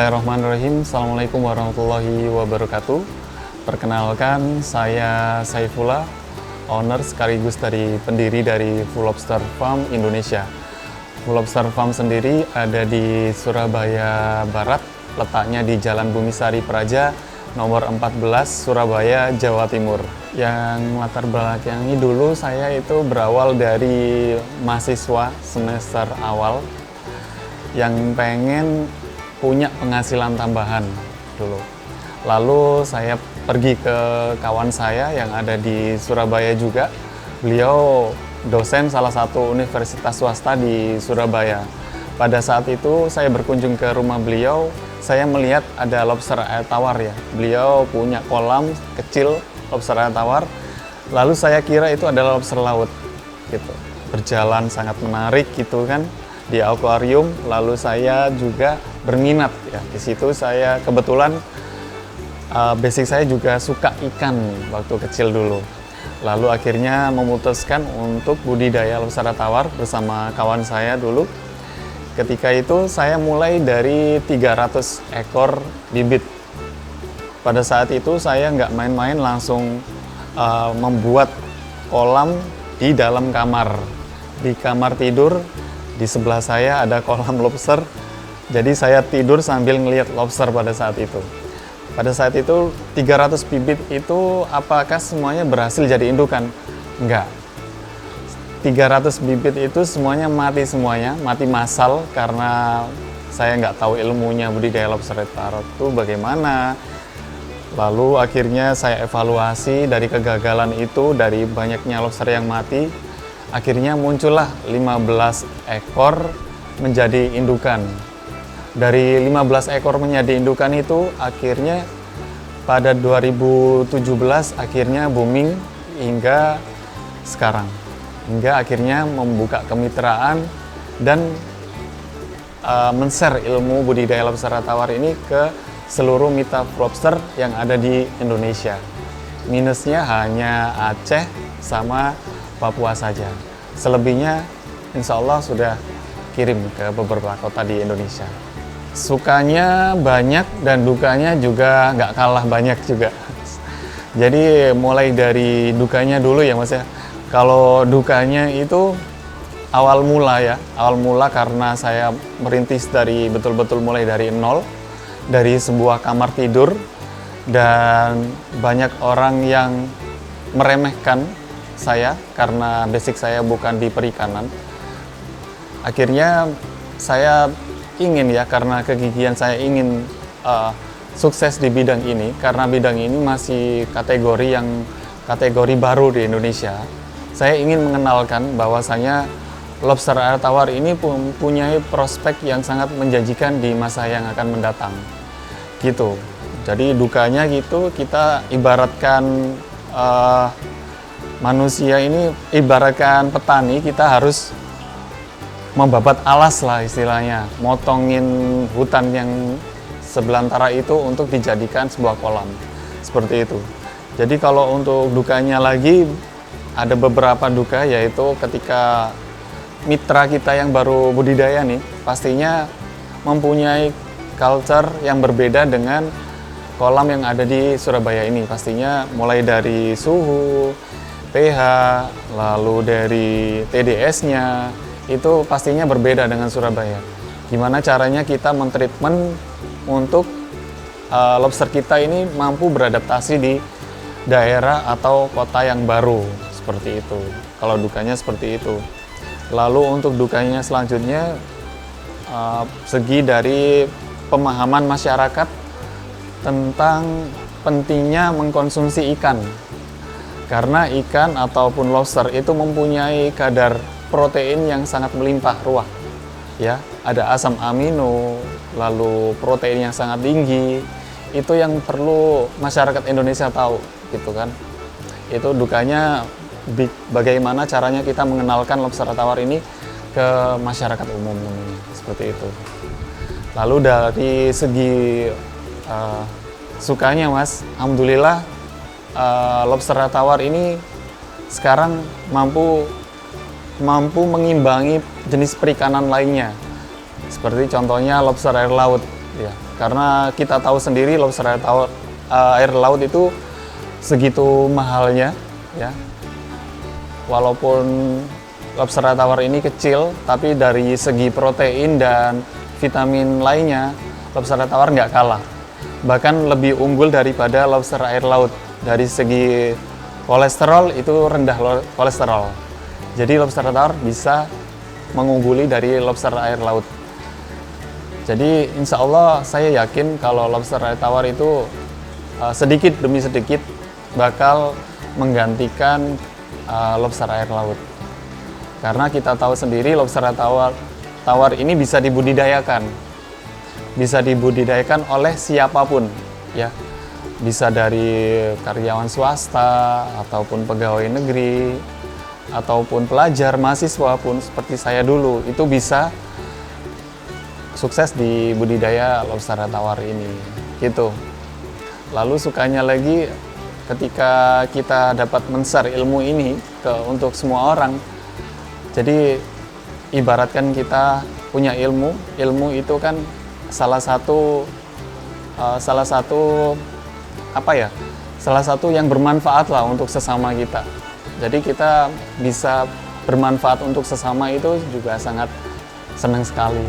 Bismillahirrahmanirrahim. Assalamualaikum warahmatullahi wabarakatuh. Perkenalkan, saya Saifullah, owner sekaligus pendiri dari Full Lobster Farm Indonesia. Full Lobster Farm sendiri ada di Surabaya Barat, letaknya di Jalan Bumisari Praja, nomor 14, Surabaya, Jawa Timur. Yang latar belakangi dulu saya itu berawal dari mahasiswa semester awal yang pengen punya penghasilan tambahan dulu. Lalu saya pergi ke kawan saya yang ada di Surabaya juga. Beliau dosen salah satu universitas swasta di Surabaya. Pada saat itu saya berkunjung ke rumah beliau, saya melihat ada lobster air tawar ya. Beliau punya kolam kecil lobster air tawar. Lalu saya kira itu adalah lobster laut gitu. Berjalan sangat menarik gitu kan di akuarium, lalu saya juga berminat ya. Di situ saya kebetulan basic saya juga suka ikan waktu kecil dulu. Lalu akhirnya memutuskan untuk budidaya lobster tawar bersama kawan saya dulu. Ketika itu saya mulai dari 300 ekor bibit. Pada saat itu saya nggak main-main, langsung membuat kolam di dalam kamar. Di kamar tidur di sebelah saya ada kolam lobster, jadi saya tidur sambil ngelihat lobster pada saat itu. Pada saat itu 300 bibit itu apakah semuanya berhasil jadi indukan? Enggak. 300 bibit itu semuanya mati massal karena saya nggak tahu ilmunya budidaya lobster tawar itu bagaimana. Lalu akhirnya saya evaluasi dari kegagalan itu, dari banyaknya lobster yang mati. Akhirnya muncullah 15 ekor menjadi indukan. Dari 15 ekor menjadi indukan itu akhirnya pada 2017 akhirnya booming hingga sekarang. Hingga akhirnya membuka kemitraan dan men-share ilmu budidaya lobster tawar ini ke seluruh mitra lobster yang ada di Indonesia. Minusnya hanya Aceh sama Papua saja. Selebihnya insya Allah sudah kirim ke beberapa kota di Indonesia. Sukanya banyak dan dukanya juga nggak kalah banyak juga. Jadi mulai dari dukanya dulu ya Mas ya. Kalau dukanya itu awal mula karena saya merintis dari betul-betul mulai dari nol, dari sebuah kamar tidur, dan banyak orang yang meremehkan saya karena basic saya bukan di perikanan. Akhirnya saya ingin ya, karena kegigihan saya ingin sukses di bidang ini, karena bidang ini masih kategori baru di Indonesia. Saya ingin mengenalkan bahwasanya lobster air tawar ini mempunyai prospek yang sangat menjanjikan di masa yang akan mendatang. Gitu. Jadi dukanya gitu, kita ibaratkan manusia ini ibaratkan petani, kita harus membabat alas lah istilahnya, motongin hutan yang sebelantara itu untuk dijadikan sebuah kolam, seperti itu. Jadi kalau untuk dukanya lagi, ada beberapa duka, yaitu ketika mitra kita yang baru budidaya nih, pastinya mempunyai culture yang berbeda dengan kolam yang ada di Surabaya ini. Pastinya mulai dari suhu, pH, lalu dari TDS-nya, itu pastinya berbeda dengan Surabaya. Gimana caranya kita mentreatment untuk lobster kita ini mampu beradaptasi di daerah atau kota yang baru, seperti itu. Kalau dukanya seperti itu. Lalu untuk dukanya selanjutnya, segi dari pemahaman masyarakat tentang pentingnya mengkonsumsi ikan. Karena ikan ataupun lobster itu mempunyai kadar protein yang sangat melimpah ruah. Ya, ada asam amino, lalu protein yang sangat tinggi. Itu yang perlu masyarakat Indonesia tahu, gitu kan. Itu dukanya, bagaimana caranya kita mengenalkan lobster tawar ini ke masyarakat umum, seperti itu. Lalu dari segi sukanya Mas, alhamdulillah lobster tawar ini sekarang mampu mengimbangi jenis perikanan lainnya. Seperti contohnya lobster air laut ya. Karena kita tahu sendiri lobster air laut itu segitu mahalnya ya. Walaupun lobster air tawar ini kecil, tapi dari segi protein dan vitamin lainnya, lobster air tawar nggak kalah. Bahkan lebih unggul daripada lobster air laut. Dari segi kolesterol itu rendah kolesterol. Jadi lobster air tawar bisa mengungguli dari lobster air laut. Jadi insya Allah saya yakin kalau lobster air tawar itu sedikit demi sedikit bakal menggantikan lobster air laut. Karena kita tahu sendiri lobster air tawar ini bisa dibudidayakan. Bisa dibudidayakan oleh siapapun ya. Bisa dari karyawan swasta ataupun pegawai negeri ataupun pelajar, mahasiswa pun seperti saya dulu itu bisa sukses di budidaya lobster air tawar ini gitu. Lalu sukanya lagi ketika kita dapat men-share ilmu ini untuk semua orang. Jadi ibaratkan kita punya ilmu itu kan salah satu yang bermanfaat lah untuk sesama kita. Jadi kita bisa bermanfaat untuk sesama itu juga sangat senang sekali.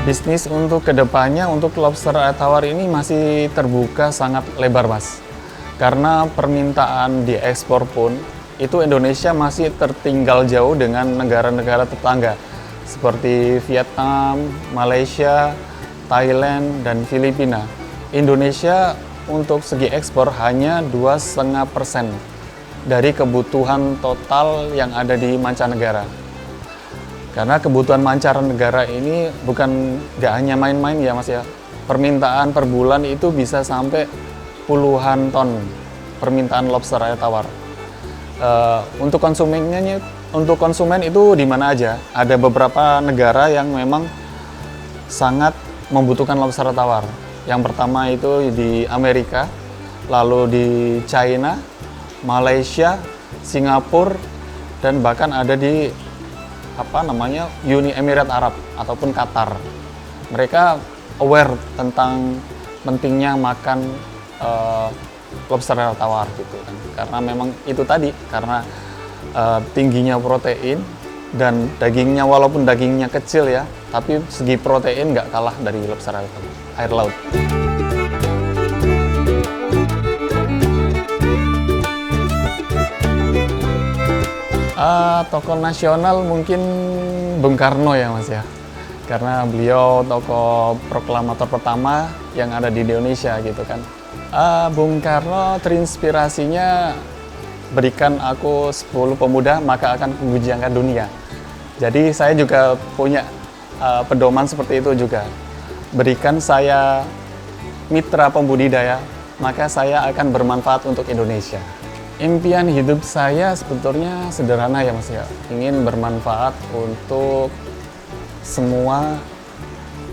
Bisnis untuk kedepannya untuk lobster air tawar ini masih terbuka sangat lebar, Mas. Karena permintaan diekspor pun itu Indonesia masih tertinggal jauh dengan negara-negara tetangga seperti Vietnam, Malaysia, Thailand, dan Filipina. Indonesia untuk segi ekspor hanya 2,5% dari kebutuhan total yang ada di mancanegara. Karena kebutuhan mancanegara ini bukan nggak hanya main-main ya Mas ya. Permintaan per bulan itu bisa sampai puluhan ton permintaan lobster air tawar. Untuk konsumen itu di mana aja? Ada beberapa negara yang memang sangat membutuhkan lobster air tawar. Yang pertama itu di Amerika, lalu di China, Malaysia, Singapura, dan bahkan ada di Uni Emirat Arab ataupun Qatar. Mereka aware tentang pentingnya makan lobster air tawar gitu kan. Karena memang itu tadi, karena tingginya protein dan dagingnya, walaupun dagingnya kecil ya, tapi segi protein nggak kalah dari lobster air laut. Tokoh nasional mungkin Bung Karno ya Mas ya, karena beliau tokoh proklamator pertama yang ada di Indonesia gitu kan. Bung Karno terinspirasinya berikan aku 10 pemuda maka akan kuguncangkan dunia. Jadi saya juga punya pedoman seperti itu juga. Berikan saya mitra pembudidaya maka saya akan bermanfaat untuk Indonesia. Impian hidup saya sebetulnya sederhana ya Mas ya, ingin bermanfaat untuk semua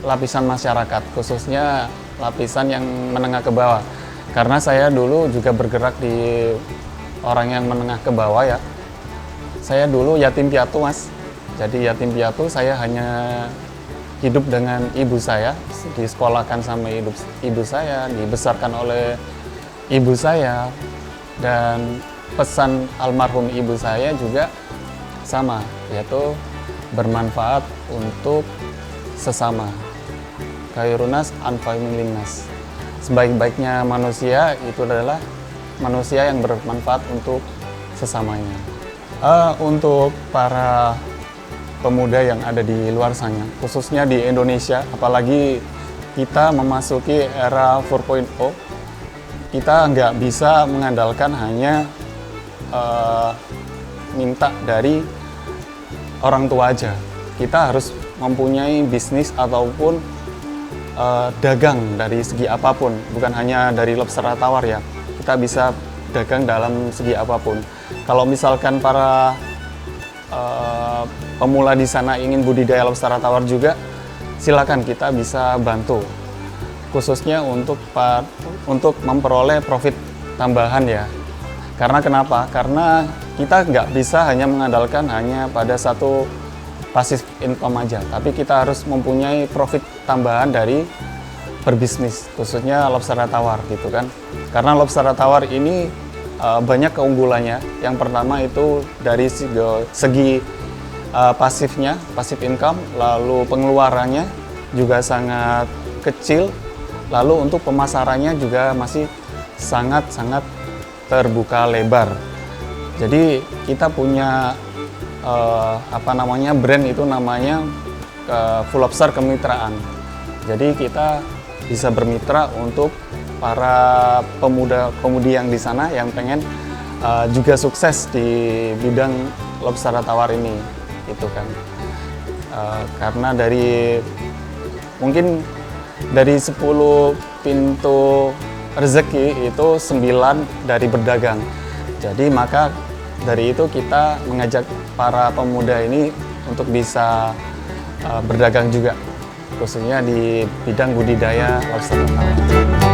lapisan masyarakat, khususnya lapisan yang menengah ke bawah. Karena saya dulu juga bergerak di orang yang menengah ke bawah ya. Saya dulu yatim piatu Mas, jadi yatim piatu saya hanya hidup dengan ibu saya, disekolahkan sama ibu saya, dibesarkan oleh ibu saya. Dan pesan almarhum ibu saya juga sama, yaitu bermanfaat untuk sesama. Khairunas anfa'uhum linnas. Sebaik-baiknya manusia itu adalah manusia yang bermanfaat untuk sesamanya. Untuk para pemuda yang ada di luar sana, khususnya di Indonesia, apalagi kita memasuki era 4.0, kita nggak bisa mengandalkan hanya minta dari orang tua aja. Kita harus mempunyai bisnis ataupun dagang dari segi apapun, bukan hanya dari lobster air tawar ya. Kita bisa dagang dalam segi apapun. Kalau misalkan para pemula di sana ingin budidaya lobster air tawar juga, silakan, kita bisa bantu. Khususnya untuk memperoleh profit tambahan ya. Karena kenapa? Karena kita nggak bisa hanya mengandalkan hanya pada satu passive income aja, tapi kita harus mempunyai profit tambahan dari berbisnis, khususnya lobster tawar gitu kan. Karena lobster tawar ini banyak keunggulannya. Yang pertama itu dari segi pasifnya, passive income, lalu pengeluarannya juga sangat kecil, lalu untuk pemasarannya juga masih sangat-sangat terbuka lebar. Jadi kita punya brand itu namanya Full Lobster Kemitraan. Jadi kita bisa bermitra untuk para pemuda-pemudi yang di sana yang pengen juga sukses di bidang lobster tawar ini, gitu kan. Karena mungkin dari 10 pintu rezeki itu 9 dari berdagang. Jadi maka dari itu kita mengajak para pemuda ini untuk bisa berdagang juga, khususnya di bidang budidaya lobster tawar.